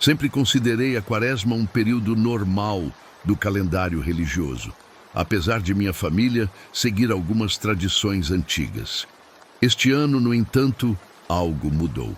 Sempre considerei a Quaresma um período normal do calendário religioso, apesar de minha família seguir algumas tradições antigas. Este ano, no entanto, algo mudou.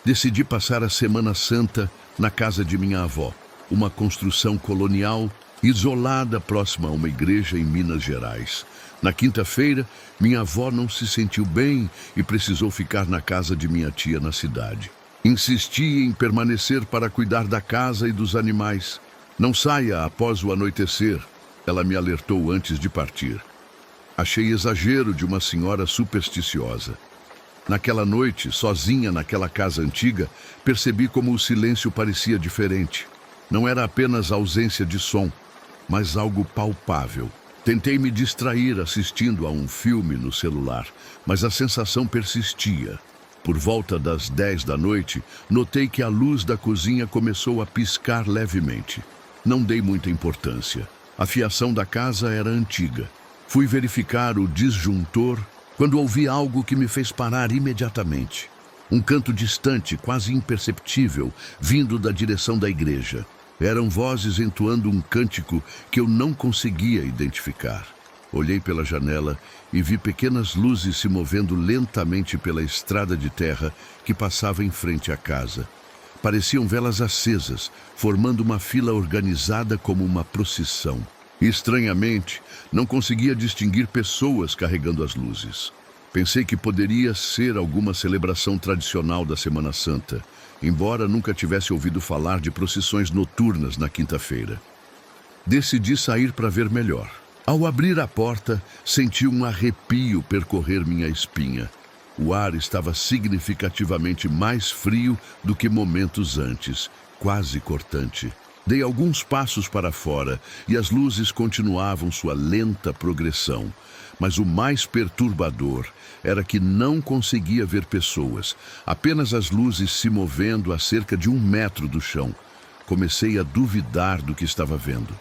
Decidi passar a Semana Santa na casa de minha avó, uma construção colonial isolada próxima a uma igreja em Minas Gerais. Na quinta-feira, minha avó não se sentiu bem e precisou ficar na casa de minha tia na cidade. Insisti em permanecer para cuidar da casa e dos animais. Não saia após o anoitecer, ela me alertou antes de partir. Achei exagero de uma senhora supersticiosa. Naquela noite, sozinha naquela casa antiga, percebi como o silêncio parecia diferente. Não era apenas ausência de som, mas algo palpável. Tentei me distrair assistindo a um filme no celular, mas a sensação persistia. Por volta das 10 da noite, notei que a luz da cozinha começou a piscar levemente. Não dei muita importância. A fiação da casa era antiga. Fui verificar o disjuntor quando ouvi algo que me fez parar imediatamente. Um canto distante, quase imperceptível, vindo da direção da igreja. Eram vozes entoando um cântico que eu não conseguia identificar. Olhei pela janela e vi pequenas luzes se movendo lentamente pela estrada de terra que passava em frente à casa. Pareciam velas acesas, formando uma fila organizada como uma procissão. Estranhamente, não conseguia distinguir pessoas carregando as luzes. Pensei que poderia ser alguma celebração tradicional da Semana Santa, embora nunca tivesse ouvido falar de procissões noturnas na quinta-feira. Decidi sair para ver melhor. Ao abrir a porta, senti um arrepio percorrer minha espinha. O ar estava significativamente mais frio do que momentos antes, quase cortante. Dei alguns passos para fora e as luzes continuavam sua lenta progressão. Mas o mais perturbador era que não conseguia ver pessoas, apenas as luzes se movendo a cerca de 1 metro do chão. Comecei a duvidar do que estava vendo.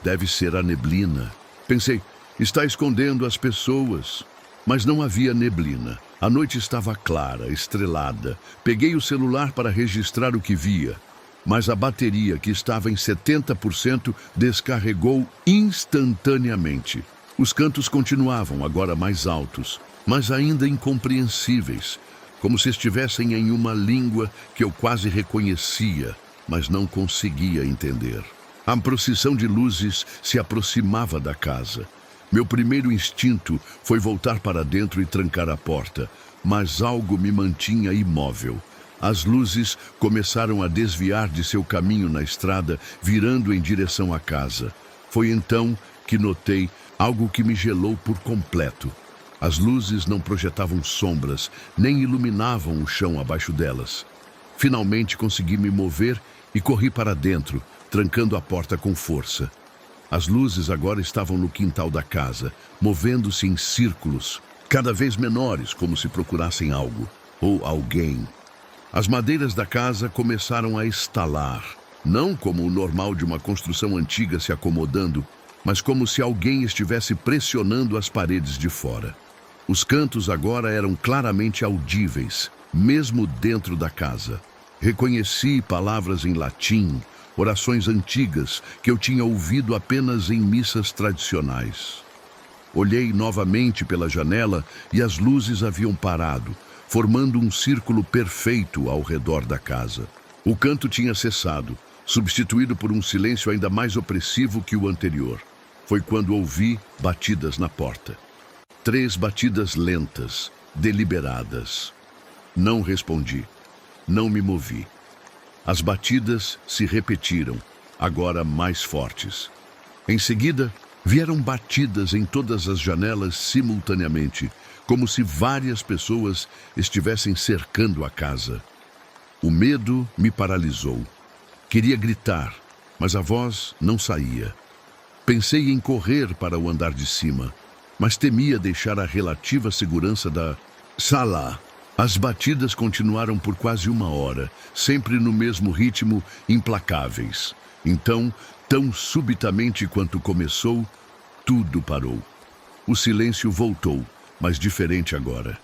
Deve ser a neblina. Pensei, está escondendo as pessoas. Mas não havia neblina. A noite estava clara, estrelada. Peguei o celular para registrar o que via, mas a bateria, que estava em 70%, descarregou instantaneamente. Os cantos continuavam, agora mais altos, mas ainda incompreensíveis, como se estivessem em uma língua que eu quase reconhecia, mas não conseguia entender. A procissão de luzes se aproximava da casa. Meu primeiro instinto foi voltar para dentro e trancar a porta, mas algo me mantinha imóvel. As luzes começaram a desviar de seu caminho na estrada, virando em direção à casa. Foi então que notei algo que me gelou por completo. As luzes não projetavam sombras, nem iluminavam o chão abaixo delas. Finalmente consegui me mover e corri para dentro, trancando a porta com força. As luzes agora estavam no quintal da casa, movendo-se em círculos, cada vez menores, como se procurassem algo ou alguém. As madeiras da casa começaram a estalar, não como o normal de uma construção antiga se acomodando, mas como se alguém estivesse pressionando as paredes de fora. Os cantos agora eram claramente audíveis, mesmo dentro da casa. Reconheci palavras em latim, orações antigas que eu tinha ouvido apenas em missas tradicionais. Olhei novamente pela janela e as luzes haviam parado, formando um círculo perfeito ao redor da casa. O canto tinha cessado, substituído por um silêncio ainda mais opressivo que o anterior. Foi quando ouvi batidas na porta. 3 batidas lentas, deliberadas. Não respondi. Não me movi. As batidas se repetiram, agora mais fortes. Em seguida, vieram batidas em todas as janelas simultaneamente, como se várias pessoas estivessem cercando a casa. O medo me paralisou. Queria gritar, mas a voz não saía. Pensei em correr para o andar de cima, mas temia deixar a relativa segurança da sala. As batidas continuaram por quase 1 hora, sempre no mesmo ritmo, implacáveis. Então, tão subitamente quanto começou, tudo parou. O silêncio voltou, mas diferente agora.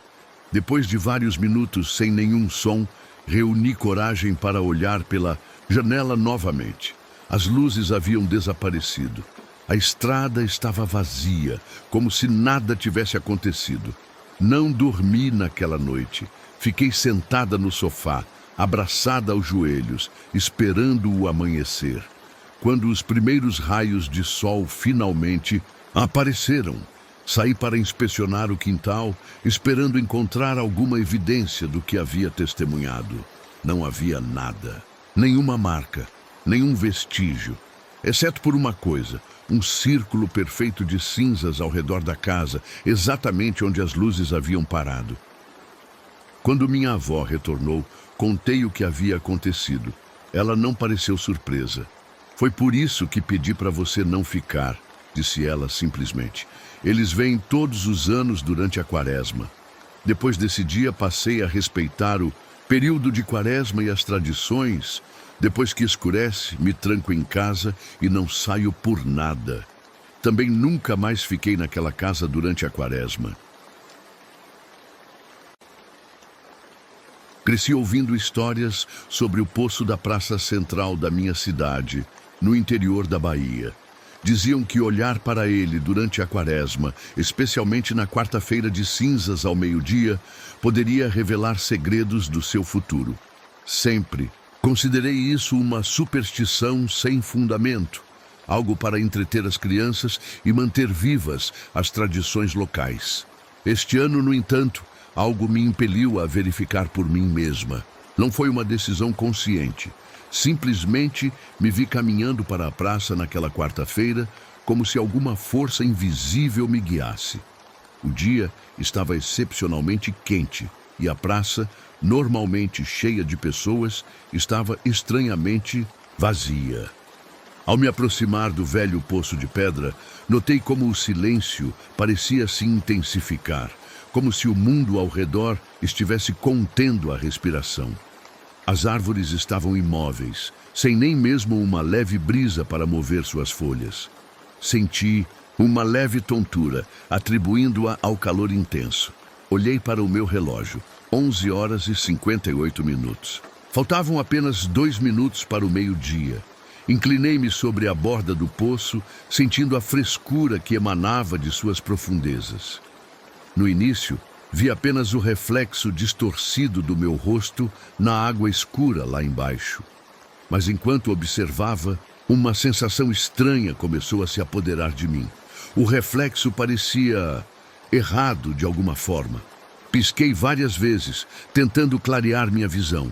Depois de vários minutos sem nenhum som, Reuni coragem para olhar pela janela novamente. As luzes haviam desaparecido. A estrada estava vazia, como se nada tivesse acontecido. Não dormi naquela noite. Fiquei sentada no sofá, abraçada aos joelhos, esperando o amanhecer. Quando os primeiros raios de sol finalmente apareceram, saí para inspecionar o quintal, esperando encontrar alguma evidência do que havia testemunhado. Não havia nada, nenhuma marca, nenhum vestígio, exceto por uma coisa, um círculo perfeito de cinzas ao redor da casa, exatamente onde as luzes haviam parado. Quando minha avó retornou, contei o que havia acontecido. Ela não pareceu surpresa. Foi por isso que pedi para você não ficar, disse ela simplesmente. Eles vêm todos os anos durante a quaresma. Depois desse dia, passei a respeitar o período de quaresma e as tradições. Depois que escurece, me tranco em casa e não saio por nada. Também nunca mais fiquei naquela casa durante a quaresma. Cresci ouvindo histórias sobre o poço da praça central da minha cidade, no interior da Bahia. Diziam que olhar para ele durante a quaresma, especialmente na quarta-feira de cinzas ao meio-dia, poderia revelar segredos do seu futuro. Sempre considerei isso uma superstição sem fundamento, algo para entreter as crianças e manter vivas as tradições locais. Este ano, no entanto, algo me impeliu a verificar por mim mesma. Não foi uma decisão consciente. Simplesmente me vi caminhando para a praça naquela quarta-feira, como se alguma força invisível me guiasse. O dia estava excepcionalmente quente e a praça, normalmente cheia de pessoas, estava estranhamente vazia. Ao me aproximar do velho poço de pedra, notei como o silêncio parecia se intensificar, como se o mundo ao redor estivesse contendo a respiração. As árvores estavam imóveis, sem nem mesmo uma leve brisa para mover suas folhas. Senti uma leve tontura, atribuindo-a ao calor intenso. Olhei para o meu relógio, 11 horas e 58 minutos. Faltavam apenas 2 minutos para o meio-dia. Inclinei-me sobre a borda do poço, sentindo a frescura que emanava de suas profundezas. No início, vi apenas o reflexo distorcido do meu rosto na água escura lá embaixo. Mas enquanto observava, uma sensação estranha começou a se apoderar de mim. O reflexo parecia errado de alguma forma. Pisquei várias vezes, tentando clarear minha visão.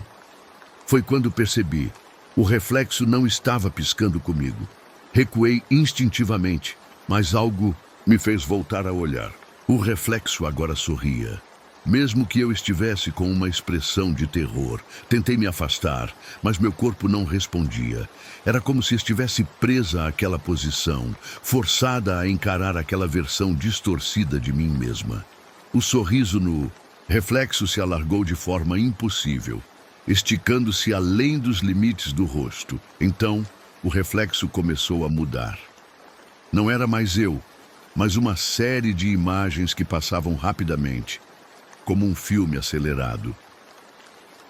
Foi quando percebi. O reflexo não estava piscando comigo. Recuei instintivamente, mas algo me fez voltar a olhar. O reflexo agora sorria. Mesmo que eu estivesse com uma expressão de terror, tentei me afastar, mas meu corpo não respondia. Era como se estivesse presa àquela posição, forçada a encarar aquela versão distorcida de mim mesma. O sorriso no reflexo se alargou de forma impossível, esticando-se além dos limites do rosto. Então, o reflexo começou a mudar. Não era mais eu, mas uma série de imagens que passavam rapidamente, como um filme acelerado.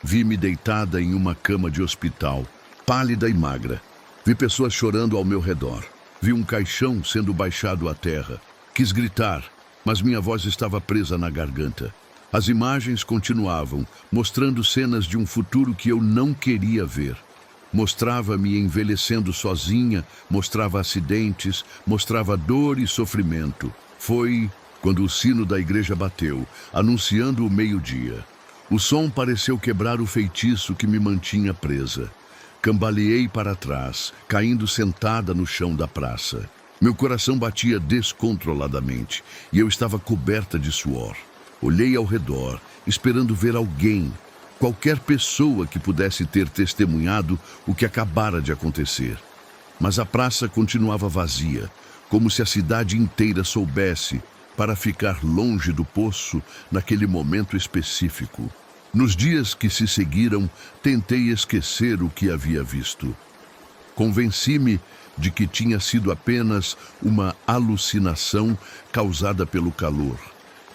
Vi-me deitada em uma cama de hospital, pálida e magra. Vi pessoas chorando ao meu redor. Vi um caixão sendo baixado à terra. Quis gritar, mas minha voz estava presa na garganta. As imagens continuavam, mostrando cenas de um futuro que eu não queria ver. Mostrava-me envelhecendo sozinha, mostrava acidentes, mostrava dor e sofrimento. Foi quando o sino da igreja bateu, anunciando o meio-dia. O som pareceu quebrar o feitiço que me mantinha presa. Cambaleei para trás, caindo sentada no chão da praça. Meu coração batia descontroladamente e eu estava coberta de suor. Olhei ao redor, esperando ver alguém, qualquer pessoa que pudesse ter testemunhado o que acabara de acontecer. Mas a praça continuava vazia, como se a cidade inteira soubesse para ficar longe do poço naquele momento específico. Nos dias que se seguiram, tentei esquecer o que havia visto. Convenci-me de que tinha sido apenas uma alucinação causada pelo calor,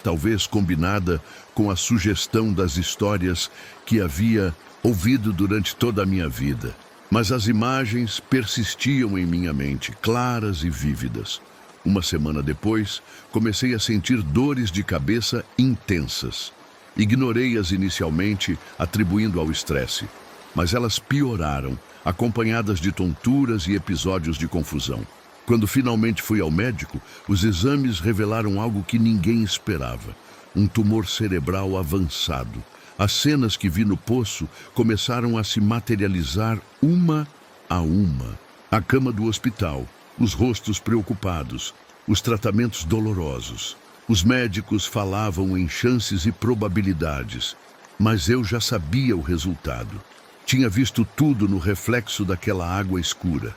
talvez combinada com a sugestão das histórias que havia ouvido durante toda a minha vida. Mas as imagens persistiam em minha mente, claras e vívidas. Uma semana depois, comecei a sentir dores de cabeça intensas. Ignorei-as inicialmente, atribuindo ao estresse, mas elas pioraram, acompanhadas de tonturas e episódios de confusão. Quando finalmente fui ao médico, os exames revelaram algo que ninguém esperava: um tumor cerebral avançado. As cenas que vi no poço começaram a se materializar uma a uma. A cama do hospital, os rostos preocupados, os tratamentos dolorosos. Os médicos falavam em chances e probabilidades, mas eu já sabia o resultado. Tinha visto tudo no reflexo daquela água escura.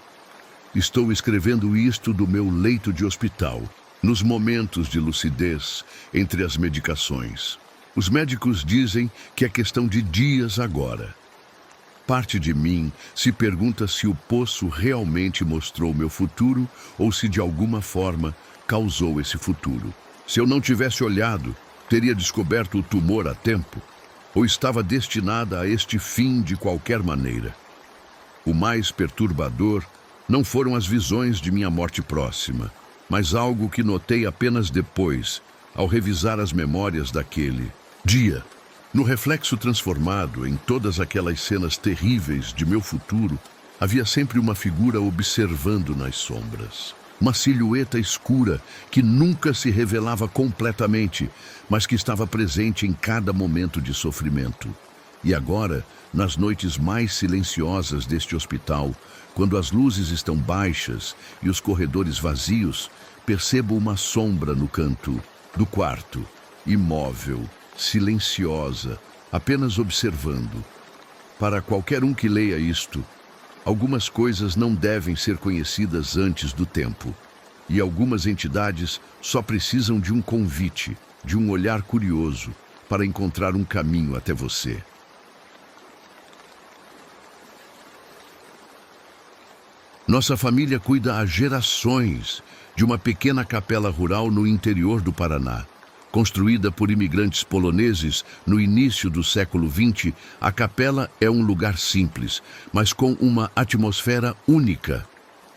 Estou escrevendo isto do meu leito de hospital, nos momentos de lucidez, entre as medicações. Os médicos dizem que é questão de dias agora. Parte de mim se pergunta se o poço realmente mostrou meu futuro ou se de alguma forma causou esse futuro. Se eu não tivesse olhado, teria descoberto o tumor a tempo? Ou estava destinada a este fim de qualquer maneira? O mais perturbador não foram as visões de minha morte próxima, mas algo que notei apenas depois, ao revisar as memórias daquele dia. No reflexo transformado em todas aquelas cenas terríveis de meu futuro, havia sempre uma figura observando nas sombras. Uma silhueta escura que nunca se revelava completamente, mas que estava presente em cada momento de sofrimento. E agora, nas noites mais silenciosas deste hospital, quando as luzes estão baixas e os corredores vazios, percebo uma sombra no canto do quarto, imóvel, silenciosa, apenas observando. Para qualquer um que leia isto, algumas coisas não devem ser conhecidas antes do tempo, e algumas entidades só precisam de um convite, de um olhar curioso, para encontrar um caminho até você. Nossa família cuida há gerações de uma pequena capela rural no interior do Paraná. Construída por imigrantes poloneses no início do século XX, a capela é um lugar simples, mas com uma atmosfera única.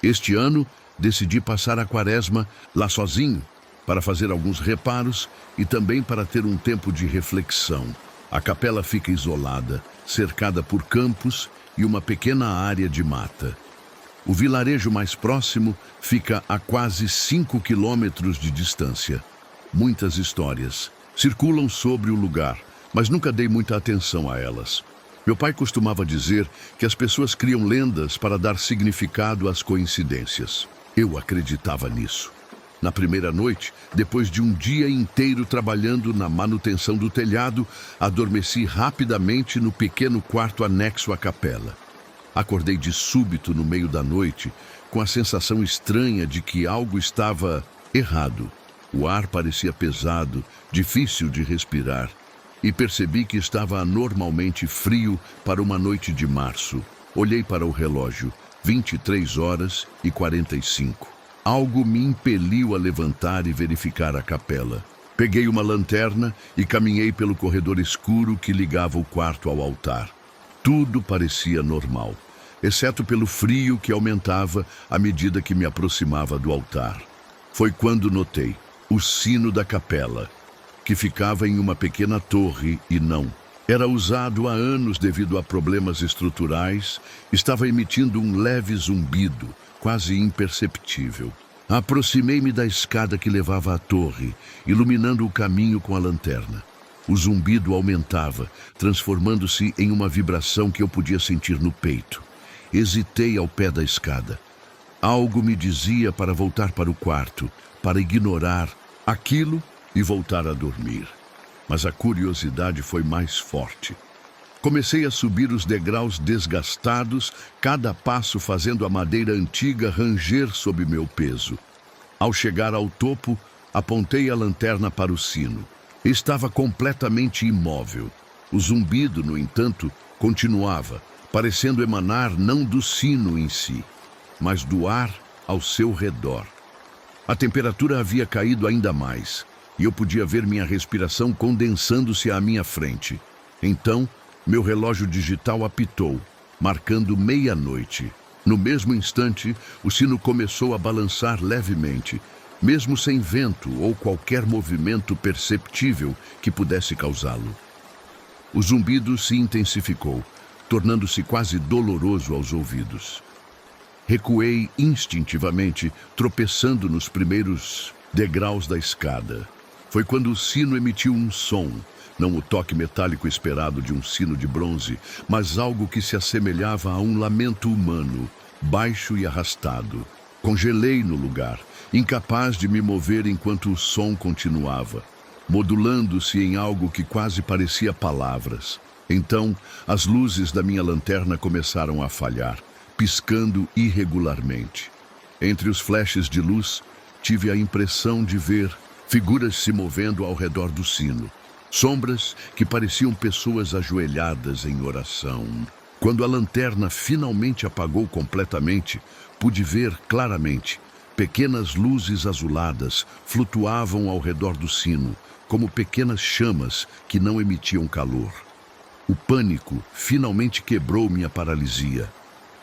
Este ano, decidi passar a quaresma lá sozinho, para fazer alguns reparos e também para ter um tempo de reflexão. A capela fica isolada, cercada por campos e uma pequena área de mata. O vilarejo mais próximo fica a quase 5 quilômetros de distância. Muitas histórias circulam sobre o lugar, mas nunca dei muita atenção a elas. Meu pai costumava dizer que as pessoas criam lendas para dar significado às coincidências. Eu acreditava nisso. Na primeira noite, depois de um dia inteiro trabalhando na manutenção do telhado, adormeci rapidamente no pequeno quarto anexo à capela. Acordei de súbito no meio da noite, com a sensação estranha de que algo estava errado. O ar parecia pesado, difícil de respirar, e percebi que estava anormalmente frio para uma noite de março. Olhei para o relógio, 23h45. Algo me impeliu a levantar e verificar a capela. Peguei uma lanterna e caminhei pelo corredor escuro que ligava o quarto ao altar. Tudo parecia normal, exceto pelo frio que aumentava à medida que me aproximava do altar. Foi quando notei o sino da capela, que ficava em uma pequena torre e não. Era usado há anos devido a problemas estruturais, estava emitindo um leve zumbido, quase imperceptível. Aproximei-me da escada que levava à torre, iluminando o caminho com a lanterna. O zumbido aumentava, transformando-se em uma vibração que eu podia sentir no peito. Hesitei ao pé da escada. Algo me dizia para voltar para o quarto, para ignorar aquilo e voltar a dormir. Mas a curiosidade foi mais forte. Comecei a subir os degraus desgastados, cada passo fazendo a madeira antiga ranger sob meu peso. Ao chegar ao topo, apontei a lanterna para o sino. Estava completamente imóvel. O zumbido, no entanto, continuava, parecendo emanar não do sino em si, mas do ar ao seu redor. A temperatura havia caído ainda mais, e eu podia ver minha respiração condensando-se à minha frente. Então, Meu relógio digital apitou, marcando meia-noite. No mesmo instante, o sino começou a balançar levemente, mesmo sem vento ou qualquer movimento perceptível que pudesse causá-lo. O zumbido se intensificou, tornando-se quase doloroso aos ouvidos. Recuei instintivamente, tropeçando nos primeiros degraus da escada. Foi quando o sino emitiu um som, não o toque metálico esperado de um sino de bronze, mas algo que se assemelhava a um lamento humano, baixo e arrastado. Congelei no lugar, incapaz de me mover enquanto o som continuava, modulando-se em algo que quase parecia palavras. Então, as luzes da minha lanterna começaram a falhar, piscando irregularmente. Entre os flashes de luz, tive a impressão de ver figuras se movendo ao redor do sino. Sombras que pareciam pessoas ajoelhadas em oração. Quando a lanterna finalmente apagou completamente, pude ver claramente. Pequenas luzes azuladas flutuavam ao redor do sino, como pequenas chamas que não emitiam calor. O pânico finalmente quebrou minha paralisia.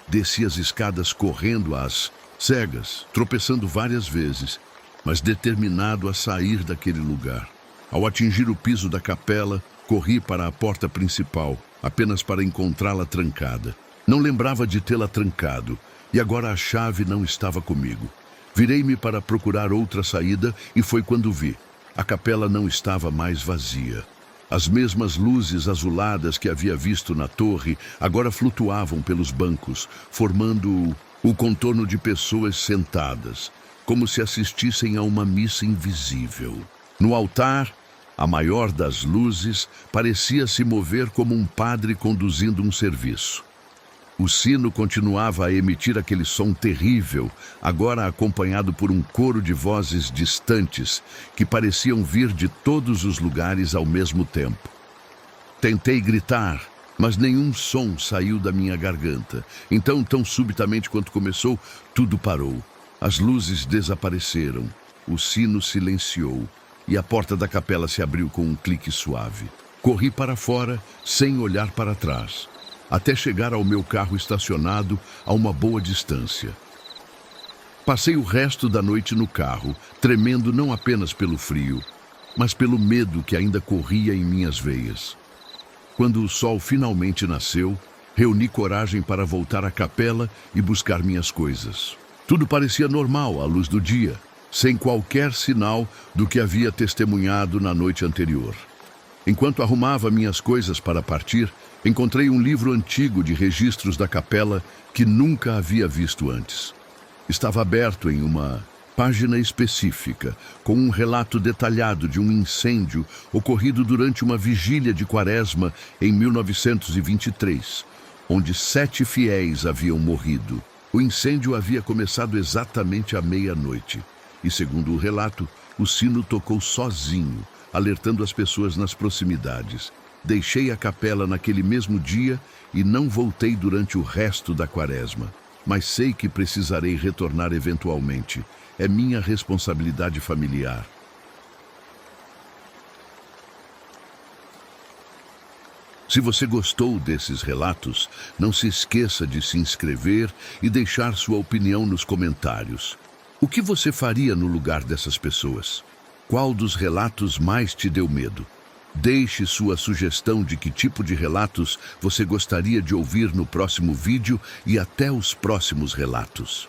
Desci as escadas correndo às cegas, tropeçando várias vezes, mas determinado a sair daquele lugar. Ao atingir o piso da capela, corri para a porta principal, apenas para encontrá-la trancada. Não lembrava de tê-la trancado, e agora a chave não estava comigo. Virei-me para procurar outra saída e foi quando vi. A capela não estava mais vazia. As mesmas luzes azuladas que havia visto na torre agora flutuavam pelos bancos, formando o contorno de pessoas sentadas, como se assistissem a uma missa invisível. No altar, a maior das luzes parecia se mover como um padre conduzindo um serviço. O sino continuava a emitir aquele som terrível, agora acompanhado por um coro de vozes distantes que pareciam vir de todos os lugares ao mesmo tempo. Tentei gritar, mas nenhum som saiu da minha garganta. Então, tão subitamente quanto começou, tudo parou. As luzes desapareceram, o sino silenciou e a porta da capela se abriu com um clique suave. Corri para fora, sem olhar para trás, até chegar ao meu carro estacionado a uma boa distância. Passei o resto da noite no carro, tremendo não apenas pelo frio, mas pelo medo que ainda corria em minhas veias. Quando o sol finalmente nasceu, reuni coragem para voltar à capela e buscar minhas coisas. Tudo parecia normal à luz do dia, sem qualquer sinal do que havia testemunhado na noite anterior. Enquanto arrumava minhas coisas para partir, encontrei um livro antigo de registros da capela que nunca havia visto antes. Estava aberto em uma página específica, com um relato detalhado de um incêndio ocorrido durante uma vigília de Quaresma em 1923, onde 7 fiéis haviam morrido. O incêndio havia começado exatamente à meia-noite. E, segundo o relato, o sino tocou sozinho, alertando as pessoas nas proximidades. Deixei a capela naquele mesmo dia e não voltei durante o resto da Quaresma. Mas sei que precisarei retornar eventualmente. É minha responsabilidade familiar. Se você gostou desses relatos, não se esqueça de se inscrever e deixar sua opinião nos comentários. O que você faria no lugar dessas pessoas? Qual dos relatos mais te deu medo? Deixe sua sugestão de que tipo de relatos você gostaria de ouvir no próximo vídeo e até os próximos relatos.